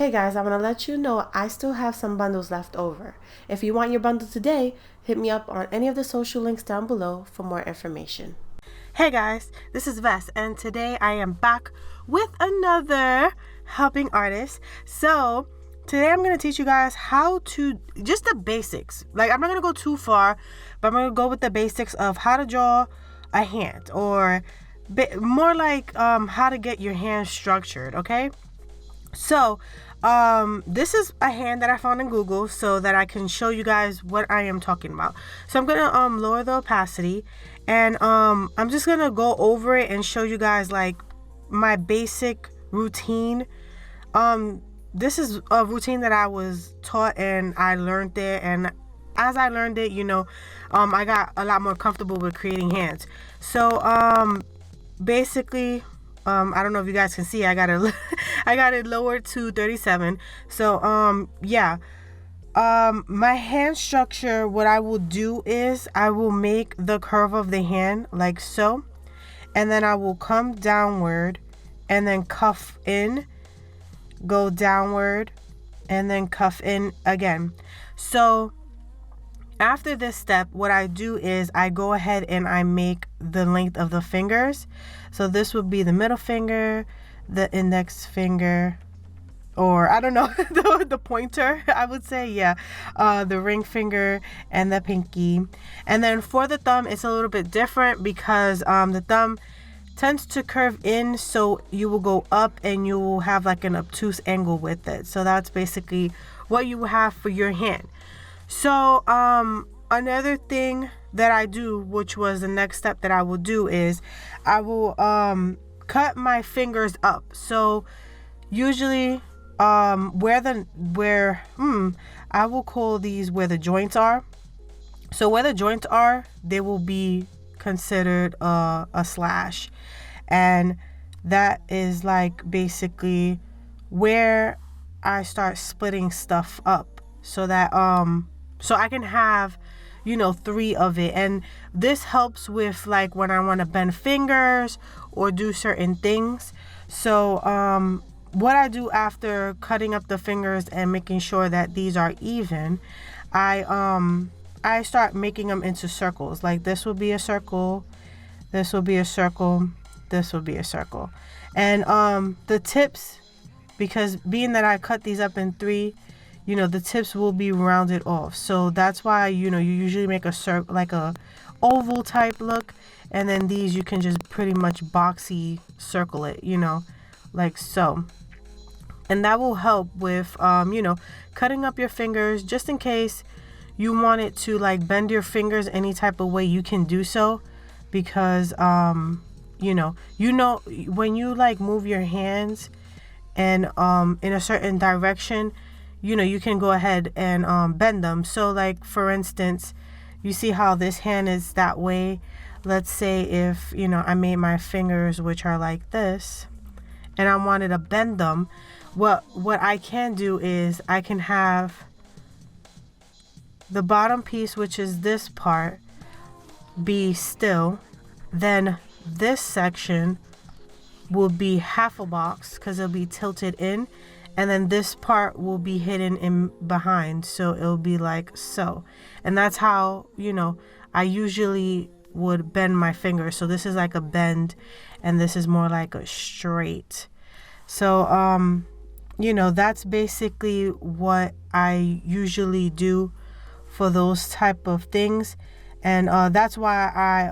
Hey guys, I want to let you know I still have some bundles left over. If you want your bundle today, hit me up on any of the social links down below for more information. Hey guys, this is Ves, and today I am back with another helping artist. So today I'm going to teach you guys how to, just the basics. Like, I'm not going to go too far, but I'm going to go with the basics of how to draw a hand, or more like how to get your hand structured, okay? So this is a hand that I found in Google so that I can show you guys what I am talking about. So I'm gonna lower the opacity, and I'm just gonna go over it and show you guys like my basic routine. This is a routine that I was taught and I learned it, and as I learned it, I got a lot more comfortable with creating hands. So basically, I don't know if you guys can see, I got it lowered to 37. So my hand structure, what I will do is I will make the curve of the hand like so, and then I will come downward and then cuff in, go downward, and then cuff in again. So after this step, what I do is I go ahead and I make the length of the fingers. So this would be the middle finger, the index finger, or I don't know, the pointer, I would say, the ring finger and the pinky. And then for the thumb, it's a little bit different because the thumb tends to curve in, so you will go up and you will have like an obtuse angle with it. So that's basically what you will have for your hand. So another thing that I do, which was the next step that I will do, is I will cut my fingers up. So usually I will call these where the joints are. So where the joints are, they will be considered a slash, and that is like basically where I start splitting stuff up so that so I can have 3 of it. And this helps with like when I want to bend fingers or do certain things. So what I do after cutting up the fingers and making sure that these are even, I start making them into circles. Like this will be a circle, this will be a circle, this will be a circle. And the tips, because being that I cut these up in 3, the tips will be rounded off. So that's why, you usually make a circle, like a oval type look. And then these, you can just pretty much boxy circle it, like so. And that will help with, cutting up your fingers, just in case you want it to like bend your fingers any type of way, you can do so. Because, when you like move your hands and in a certain direction, you can go ahead and bend them. So like, for instance, you see how this hand is that way. Let's say if, I made my fingers, which are like this, and I wanted to bend them. What I can do is I can have the bottom piece, which is this part, be still. Then this section will be half a box because it'll be tilted in. And then this part will be hidden in behind, so it'll be like so. And that's how, I usually would bend my fingers. So this is like a bend, and this is more like a straight. So, that's basically what I usually do for those type of things. And that's why I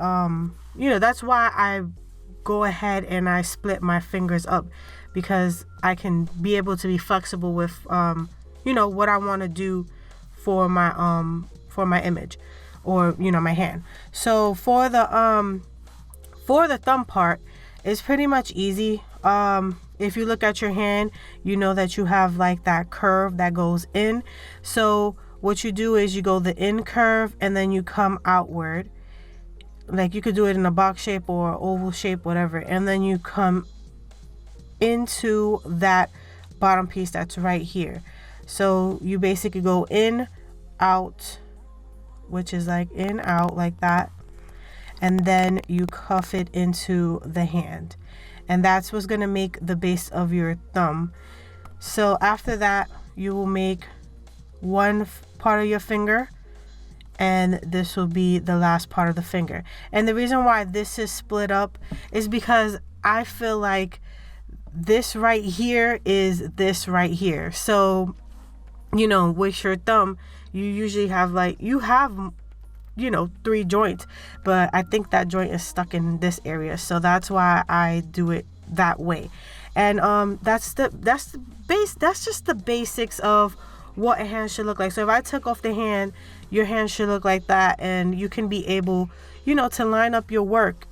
go ahead and I split my fingers up, because I can be able to be flexible with what I want to do for my image, or my hand. So for the thumb part, it's pretty much easy. If you look at your hand, you know that you have like that curve that goes in. So what you do is you go the in curve and then you come outward. Like you could do it in a box shape or oval shape, whatever, and then you come into that bottom piece that's right here. So you basically go in, out, which is like in, out, like that, and then you cuff it into the hand. And that's what's going to make the base of your thumb. So after that, you will make one part of your finger, and this will be the last part of the finger. And the reason why this is split up is because I feel like this right here is this right here. So, you know, with your thumb, you usually have like, you have, you know, 3 joints, but I think that joint is stuck in this area. So that's why I do it that way. And that's just the basics of what a hand should look like. So if I took off the hand, your hand should look like that, and you can be able, you know, to line up your work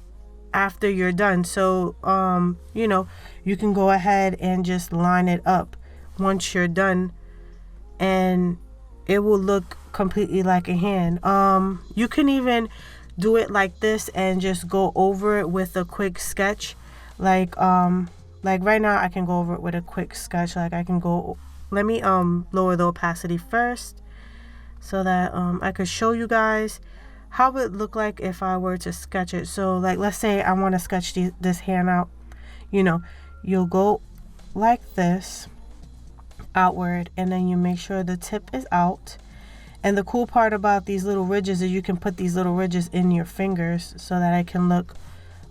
after you're done. So you know, you can go ahead and just line it up once you're done, and it will look completely like a hand. You can even do it like this and just go over it with a quick sketch. Like right now I can go over it with a quick sketch. Like I can go, let me lower the opacity first so that I could show you guys how it would look like if I were to sketch it. So like, let's say I want to sketch this hand out. You know, you'll go like this outward, and then you make sure the tip is out. And the cool part about these little ridges is you can put these little ridges in your fingers so that it can look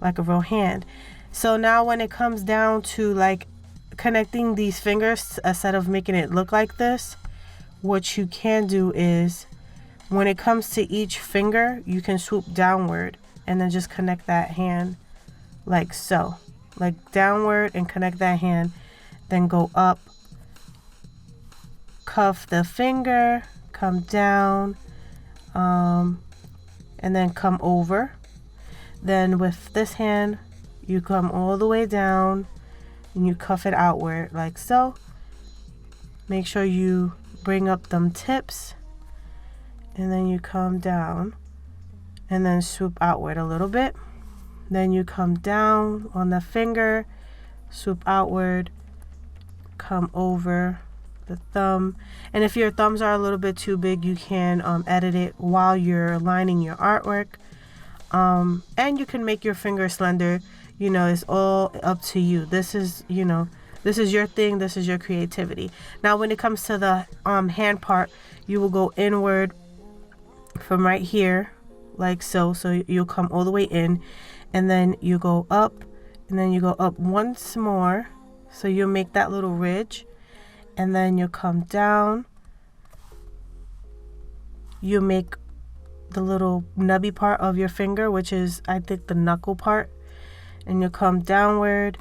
like a real hand. So now when it comes down to like connecting these fingers, instead of making it look like this, what you can do is when it comes to each finger, you can swoop downward and then just connect that hand like so. Like downward and connect that hand, then go up, cuff the finger, come down, and then come over. Then with this hand, you come all the way down and you cuff it outward like so. Make sure you bring up them tips, and then you come down and then swoop outward a little bit. Then you come down on the finger, swoop outward, come over the thumb. And if your thumbs are a little bit too big, you can edit it while you're lining your artwork. And you can make your finger slender. You know, it's all up to you. This is, you know, this is your thing. This is your creativity. Now, when it comes to the hand part, you will go inward from right here, like so. So you'll come all the way in, and then you go up, and then you go up once more. So you'll make that little ridge, and then you'll come down. You make the little nubby part of your finger, which is, I think, the knuckle part, and you'll come downward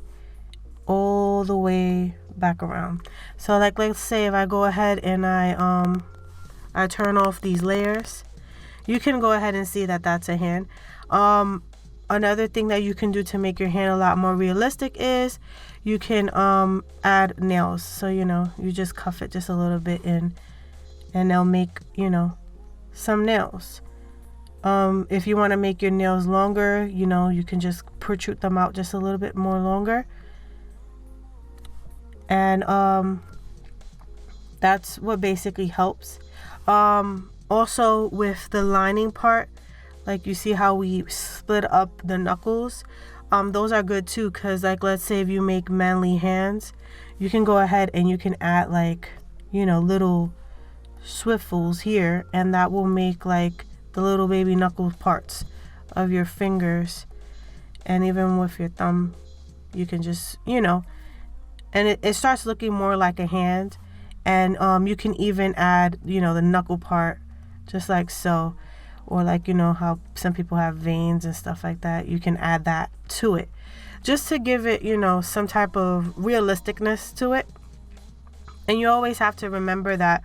all the way back around. So like, let's say if I go ahead and I turn off these layers, you can go ahead and see that that's a hand. Another thing that you can do to make your hand a lot more realistic is you can add nails. So, you know, you just cuff it just a little bit in, and they'll make, you know, some nails. If you want to make your nails longer, you know, you can just protrude them out just a little bit more longer. And that's what basically helps. Also with the lining part, like you see how we split up the knuckles, those are good too, because like, let's say if you make manly hands, you can go ahead and you can add like, you know, little swiffles here, and that will make like the little baby knuckle parts of your fingers. And even with your thumb, you can just, you know, and it starts looking more like a hand. And you can even add, you know, the knuckle part just like so, or like, you know how some people have veins and stuff like that. You can add that to it just to give it, you know, some type of realisticness to it. And you always have to remember that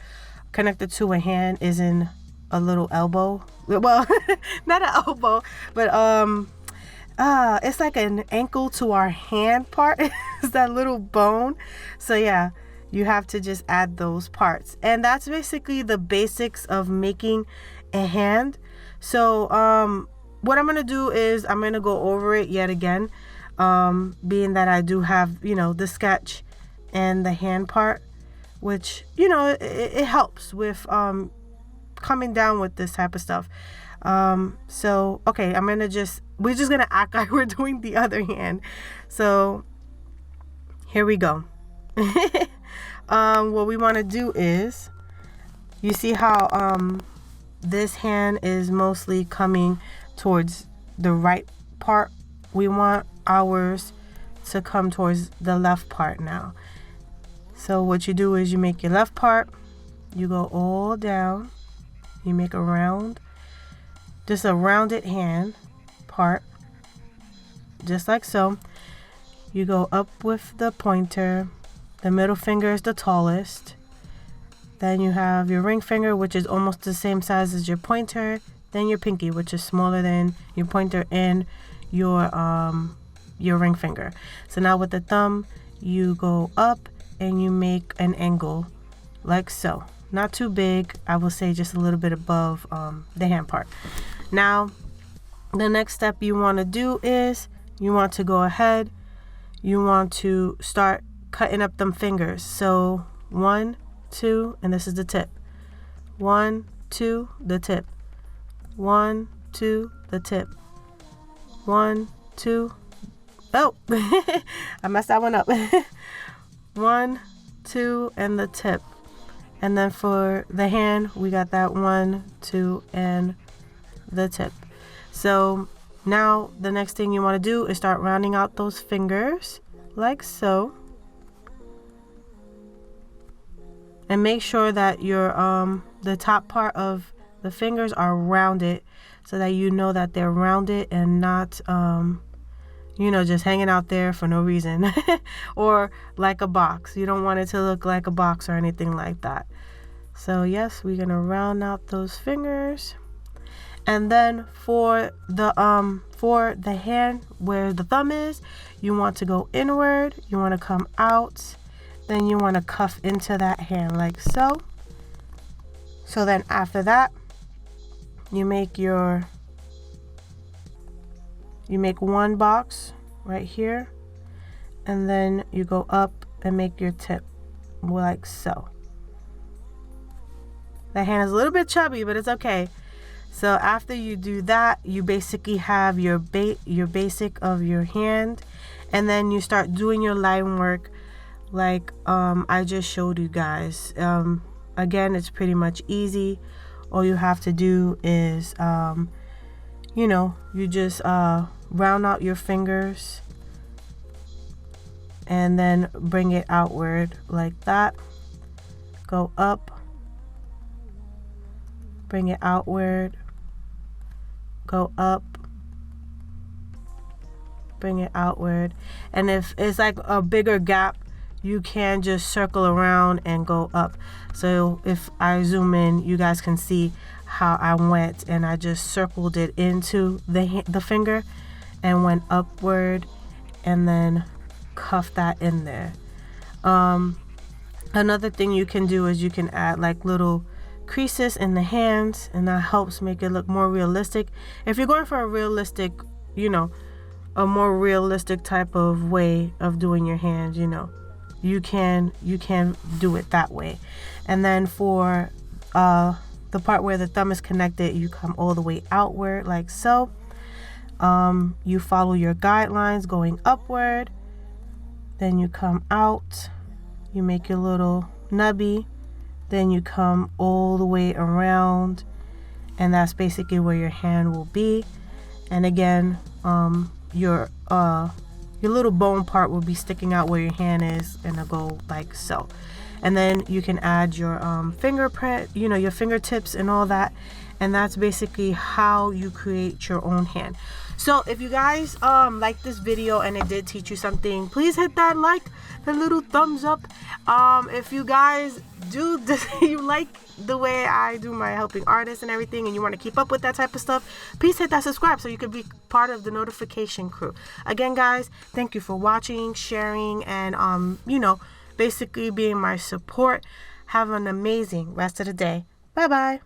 connected to a hand isn't a little elbow. Well, not an elbow, but it's like an ankle to our hand part. Is that little bone. So yeah, you have to just add those parts. And that's basically the basics of making a hand. So what I'm gonna do is I'm gonna go over it yet again, being that I do have, you know, the sketch and the hand part, which, you know, it helps with coming down with this type of stuff. So okay, we're just gonna act like we're doing the other hand. So here we go. what we want to do is, you see how this hand is mostly coming towards the right part? We want ours to come towards the left part now. So what you do is you make your left part, you go all down, you make a round, just a rounded hand part, just like so. You go up with the pointer, the middle finger is the tallest, then you have your ring finger, which is almost the same size as your pointer, then your pinky, which is smaller than your pointer and your ring finger. So now with the thumb, you go up and you make an angle like so. Not too big, I will say just a little bit above the hand part. Now, the next step you want to do is you want to go ahead, you want to start cutting up them fingers. So 1, 2, and this is the tip. 1, 2, the tip. 1, 2, the tip. 1, 2. Oh, I messed that one up. 1, 2, and the tip. And then for the hand, we got that 1, 2, and the tip. So now the next thing you want to do is start rounding out those fingers like so. And make sure that your the top part of the fingers are rounded, so that you know that they're rounded and not just hanging out there for no reason or like a box. You don't want it to look like a box or anything like that. So yes, we're gonna round out those fingers. And then for the hand where the thumb is, you want to go inward, you want to come out, then you want to cuff into that hand like so. So then after that, you make one box right here, and then you go up and make your tip like so. The hand is a little bit chubby, but it's okay. So after you do that, you basically have your basic of your hand, and then you start doing your line work like I just showed you guys. Again, it's pretty much easy. All you have to do is you just round out your fingers and then bring it outward like that. Go up, bring it outward, go up, bring it outward. And if it's like a bigger gap, you can just circle around and go up. So if I zoom in, you guys can see how I went, and I just circled it into the finger and went upward and then cuff that in there. Another thing you can do is you can add like little creases in the hands, and that helps make it look more realistic. If you're going for a realistic, a more realistic type of way of doing your hands, you can do it that way. And then for the part where the thumb is connected, you come all the way outward like so. You follow your guidelines going upward, then you come out, you make your little nubby, then you come all the way around, and that's basically where your hand will be. And again, your little bone part will be sticking out where your hand is, and it'll go like so. And then you can add your fingerprint, your fingertips and all that. And that's basically how you create your own hand. So if you guys like this video and it did teach you something, please hit that the little thumbs up. If you guys you like the way I do my helping artists and everything, and you want to keep up with that type of stuff, please hit that subscribe so you can be part of the notification crew. Again, guys, thank you for watching, sharing, and basically being my support. Have an amazing rest of the day. Bye bye.